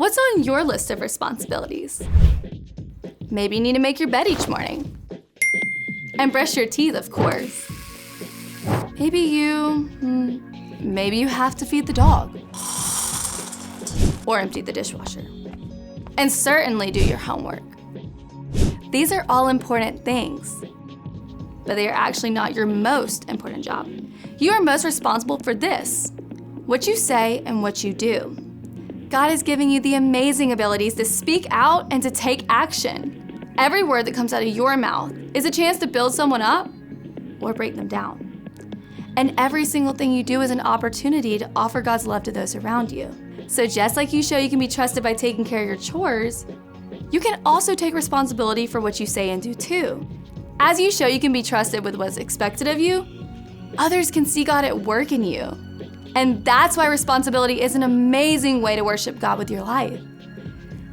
What's on your list of responsibilities? Maybe you need to make your bed each morning. And brush your teeth, of course. Maybe you have to feed the dog. Or empty the dishwasher. And certainly do your homework. These are all important things, but they are actually not your most important job. You are most responsible for this, what you say and what you do. God is giving you the amazing abilities to speak out and to take action. Every word that comes out of your mouth is a chance to build someone up or break them down. And every single thing you do is an opportunity to offer God's love to those around you. So just like you show you can be trusted by taking care of your chores, you can also take responsibility for what you say and do too. As you show you can be trusted with what's expected of you, others can see God at work in you. And that's why responsibility is an amazing way to worship God with your life.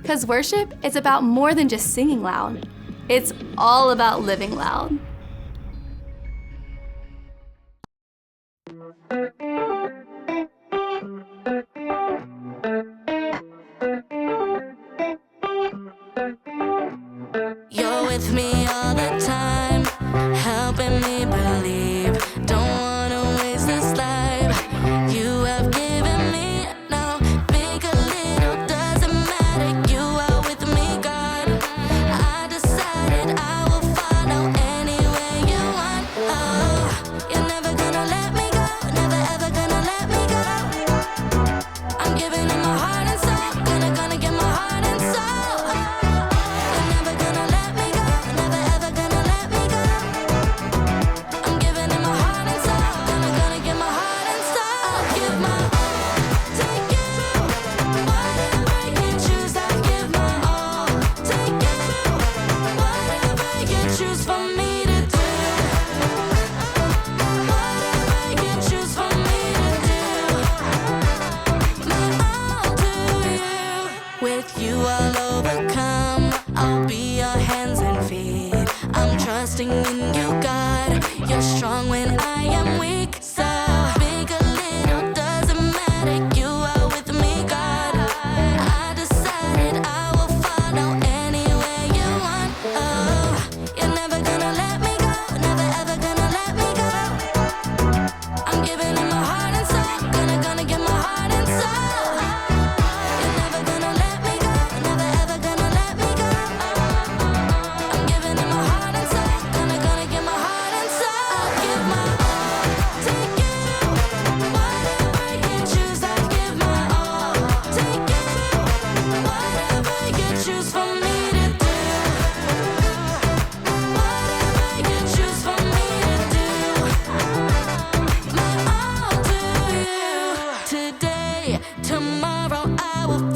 Because worship is about more than just singing loud. It's all about living loud. You're with me all the time, helping me believe. Don't wanna waste this life you have given me. No, big or little, doesn't matter. You are with me, God. I decided I will follow anywhere you want. Oh, you're never gonna let me go, never ever gonna let me go. I'm giving you my heart and soul, gonna give my heart and soul. You're never gonna let me go, never ever gonna let me go. I'm giving you my heart and soul, gonna give my heart and soul. I'll give my all to you. Whatever you choose, I'll give my all to you. Whatever you choose for me to do. Whatever you choose for me to do. My all to you. With you I'll overcome. I'll be your hands and feet. I'm trusting in you, God. You're strong when I am weak. So big or little, doesn't matter. You are with me, God. I decided I will follow anywhere you want. Oh, you're never gonna let me go, never ever gonna let me go. I'm giving you my heart and soul, gonna give my heart and soul. You're never gonna let me go, never ever gonna let me go. I'm giving you my heart and soul, gonna give my heart and soul. I'll give my all to you. Whatever you choose, I'll give my all to you. Whatever you choose for me to do. Whatever you choose for me to do. My all to you. Today, tomorrow, I will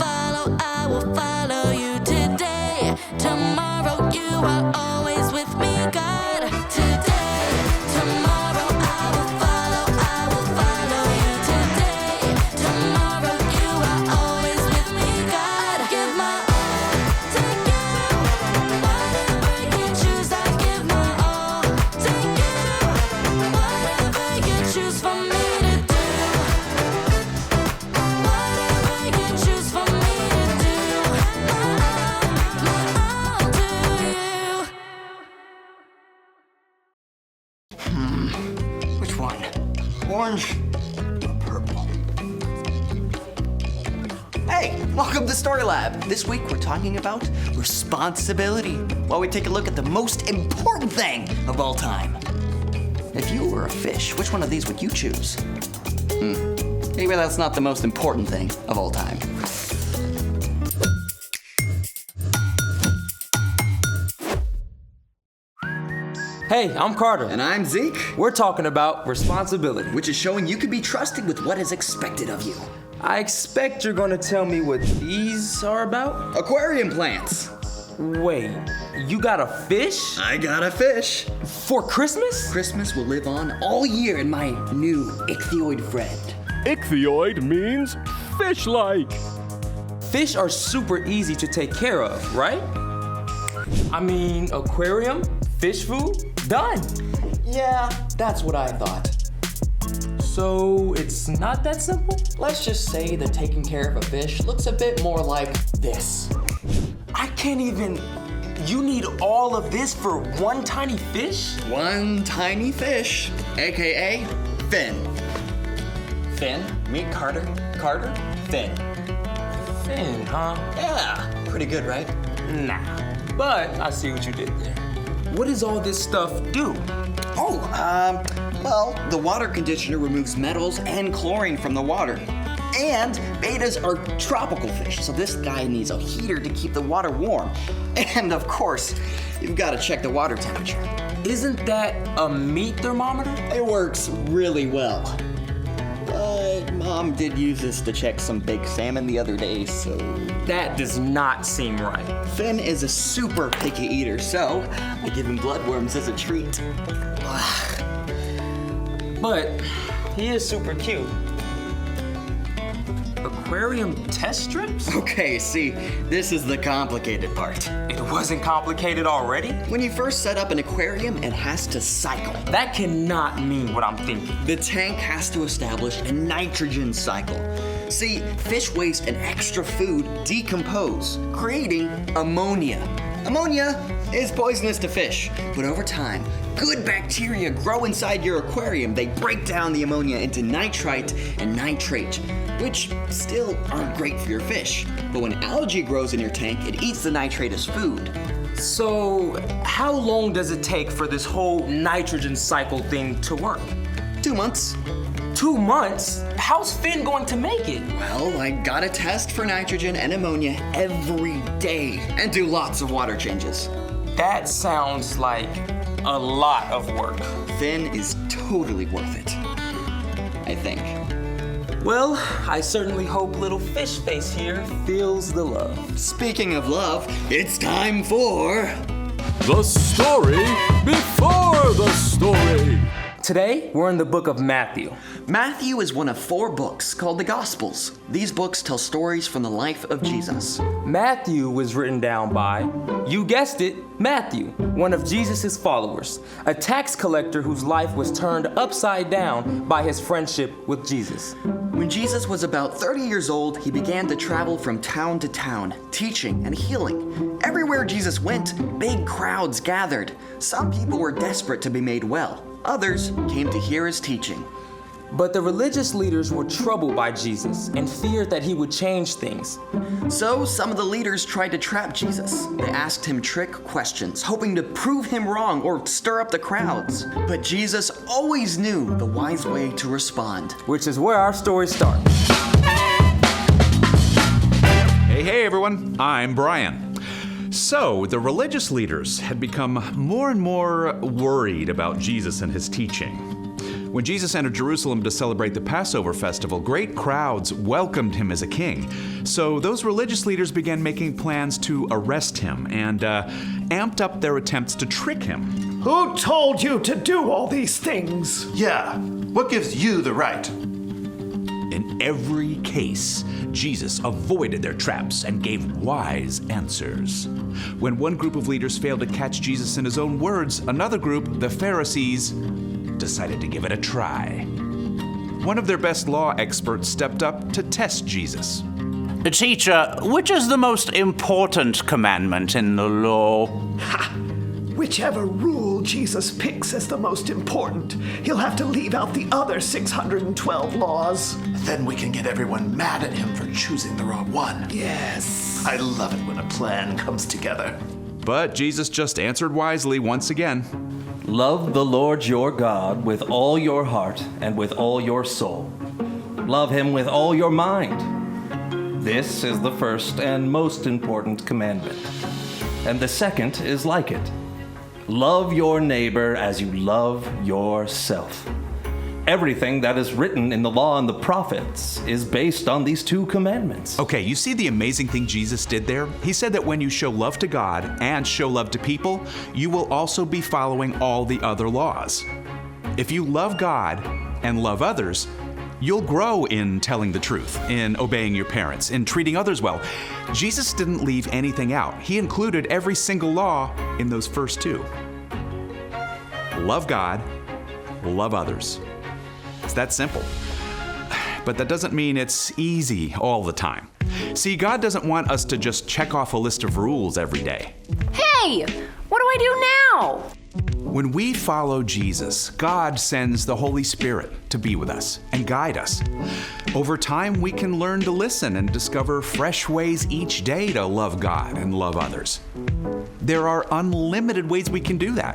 follow you. Today, tomorrow, you are always with me, God. Today, tomorrow, I will follow you. Today, tomorrow, you are always with me, God. Give my all to you. Whatever you choose, I give my all to you. Whatever you choose for me to do. Whatever you choose for me to do. My all to you. Which one? Orange or purple? Hey, welcome to Story Lab. This week we're talking about responsibility while we take a look at the most important thing of all time. If you were a fish, which one of these would you choose? Maybe that's not the most important thing of all time. Hey, I'm Carter. And I'm Zeke, We're talking about responsibility. which is showing you can be trusted with what is expected of you. I expect you're gonna tell me what these are about? Aquarium plants. Wait, you got a fish? I got a fish. For Christmas? Christmas will live on all year in my new ichthyoid friend. Ichthyoid means fish-like. Fish are super easy to take care of, right? I mean, aquarium, fish food, done. Yeah, that's what I thought. So it's not that simple? Let's just say that taking care of a fish looks a bit more like this. I can't even. You need all of this for one tiny fish? One tiny fish, AKA Finn. Finn, meet Carter. Carter, Finn. Finn, huh? Yeah, pretty good, right? Nah. But I see what you did there. What does all this stuff do? Well, the water conditioner removes metals and chlorine from the water. And betas are tropical fish, so this guy needs a heater to keep the water warm. And of course, you've got to check the water temperature. Isn't that a meat thermometer? It works really well. But Mom did use this to check some big salmon the other day, so... That does not seem right. Finn is a super picky eater, so I give him bloodworms as a treat. But he is super cute. Aquarium test strips? Okay, see, this is the complicated part. It wasn't complicated already? When you first set up an aquarium, it has to cycle. That cannot mean what I'm thinking. The tank has to establish a nitrogen cycle. See, fish waste and extra food decompose, creating ammonia. Ammonia is poisonous to fish, but over time, good bacteria grow inside your aquarium. They break down the ammonia into nitrite and nitrate, which still aren't great for your fish. But when algae grows in your tank, it eats the nitrate as food. So, how long does it take for this whole nitrogen cycle thing to work? 2 months. 2 months? How's Finn going to make it? Well, I gotta test for nitrogen and ammonia every day and do lots of water changes. That sounds like a lot of work. Finn is totally worth it, I think. Well, I certainly hope little fish face here feels the love. Speaking of love, it's time for... The story before the story. Today, we're in the book of Matthew. Matthew is one of 4 books called the Gospels. These books tell stories from the life of Jesus. Matthew was written down by, you guessed it, Matthew, one of Jesus' followers, a tax collector whose life was turned upside down by his friendship with Jesus. When Jesus was about 30 years old, he began to travel from town to town, teaching and healing. Everywhere Jesus went, big crowds gathered. Some people were desperate to be made well. Others came to hear his teaching. But the religious leaders were troubled by Jesus and feared that he would change things. So some of the leaders tried to trap Jesus. They asked him trick questions, hoping to prove him wrong or stir up the crowds. But Jesus always knew the wise way to respond. Which is where our story starts. Hey everyone, I'm Brian. So, the religious leaders had become more and more worried about Jesus and his teaching. When Jesus entered Jerusalem to celebrate the Passover festival, great crowds welcomed him as a king. So those religious leaders began making plans to arrest him and amped up their attempts to trick him. Who told you to do all these things? Yeah, what gives you the right? In every case, Jesus avoided their traps and gave wise answers. When one group of leaders failed to catch Jesus in his own words, another group, the Pharisees, decided to give it a try. One of their best law experts stepped up to test Jesus. Teacher, which is the most important commandment in the law? Whichever rule Jesus picks as the most important, he'll have to leave out the other 612 laws. Then we can get everyone mad at him for choosing the wrong one. Yes. I love it when a plan comes together. But Jesus just answered wisely once again. Love the Lord your God with all your heart and with all your soul. Love him with all your mind. This is the first and most important commandment. And the second is like it. Love your neighbor as you love yourself. Everything that is written in the law and the prophets is based on these 2 commandments. Okay, you see the amazing thing Jesus did there? He said that when you show love to God and show love to people, you will also be following all the other laws. If you love God and love others, you'll grow in telling the truth, in obeying your parents, in treating others well. Jesus didn't leave anything out. He included every single law in those first 2. Love God, love others. It's that simple. But that doesn't mean it's easy all the time. See, God doesn't want us to just check off a list of rules every day. Hey, what do I do now? When we follow Jesus, God sends the Holy Spirit to be with us and guide us. Over time, we can learn to listen and discover fresh ways each day to love God and love others. There are unlimited ways we can do that.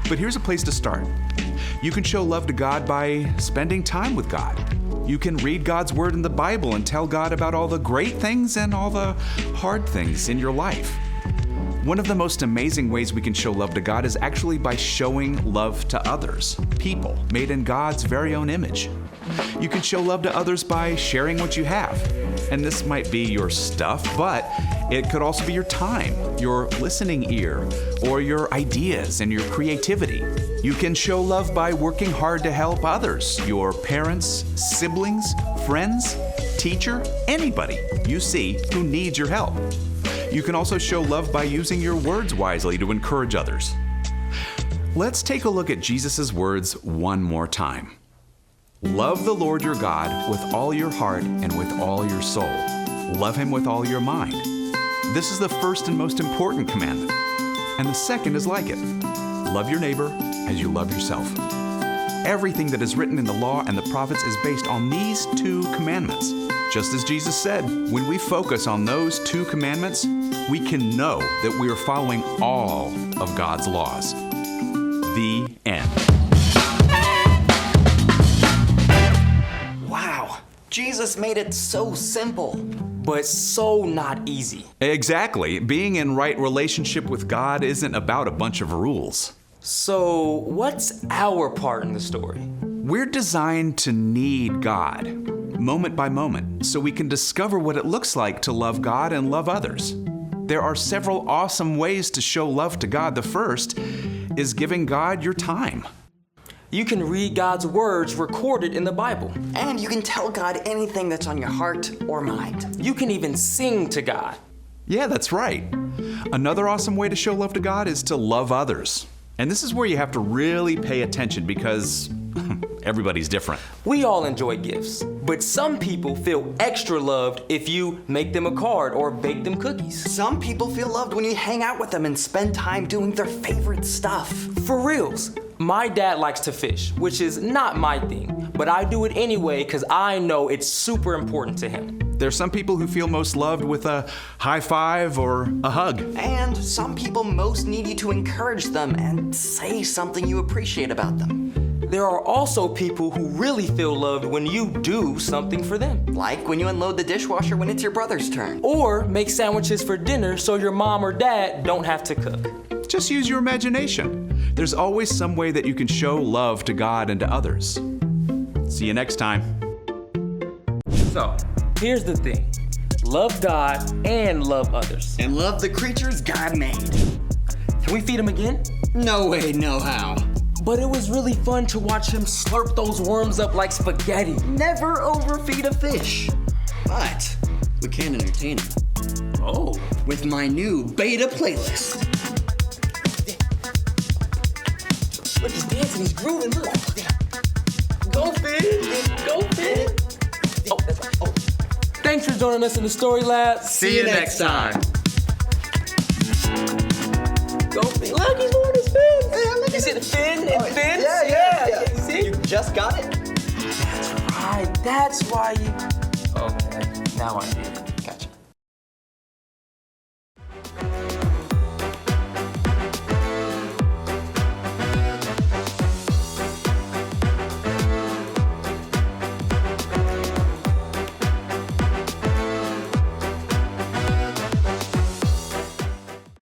But here's a place to start. You can show love to God by spending time with God. You can read God's Word in the Bible and tell God about all the great things and all the hard things in your life. One of the most amazing ways we can show love to God is actually by showing love to others, people made in God's very own image. You can show love to others by sharing what you have. And this might be your stuff, but it could also be your time, your listening ear, or your ideas and your creativity. You can show love by working hard to help others, your parents, siblings, friends, teacher, anybody you see who needs your help. You can also show love by using your words wisely to encourage others. Let's take a look at Jesus' words one more time. Love the Lord your God with all your heart and with all your soul. Love him with all your mind. This is the first and most important commandment. And the second is like it. Love your neighbor as you love yourself. Everything that is written in the law and the prophets is based on these two commandments. Just as Jesus said, when we focus on those two commandments, we can know that we are following all of God's laws. The end. Wow, Jesus made it so simple. But so not easy. Exactly. Being in right relationship with God isn't about a bunch of rules. So, what's our part in the story? We're designed to need God, moment by moment, so we can discover what it looks like to love God and love others. There are several awesome ways to show love to God. The first is giving God your time. You can read God's words recorded in the Bible. And you can tell God anything that's on your heart or mind. You can even sing to God. Yeah, that's right. Another awesome way to show love to God is to love others. And this is where you have to really pay attention because everybody's different. We all enjoy gifts, but some people feel extra loved if you make them a card or bake them cookies. Some people feel loved when you hang out with them and spend time doing their favorite stuff. For reals. My dad likes to fish, which is not my thing, but I do it anyway because I know it's super important to him. There's some people who feel most loved with a high five or a hug. And some people most need you to encourage them and say something you appreciate about them. There are also people who really feel loved when you do something for them. Like when you unload the dishwasher when it's your brother's turn. Or make sandwiches for dinner so your mom or dad don't have to cook. Just use your imagination. There's always some way that you can show love to God and to others. See you next time. So, here's the thing. Love God and love others. And love the creatures God made. Can we feed him again? No way, no how. But it was really fun to watch him slurp those worms up like spaghetti. Never overfeed a fish. But we can entertain him. Oh. With my new beta playlist. Look, he's dancing, he's grooving, look. Go Finn, go Finn. Oh, that's right. Oh. Thanks for joining us in the Story Lab. See you next time. Go Finn. Look, he's doing his fin. Yeah, look, you see the fin and fins? Yeah. You see? You just got it? That's right. That's why you... Okay, now I get it.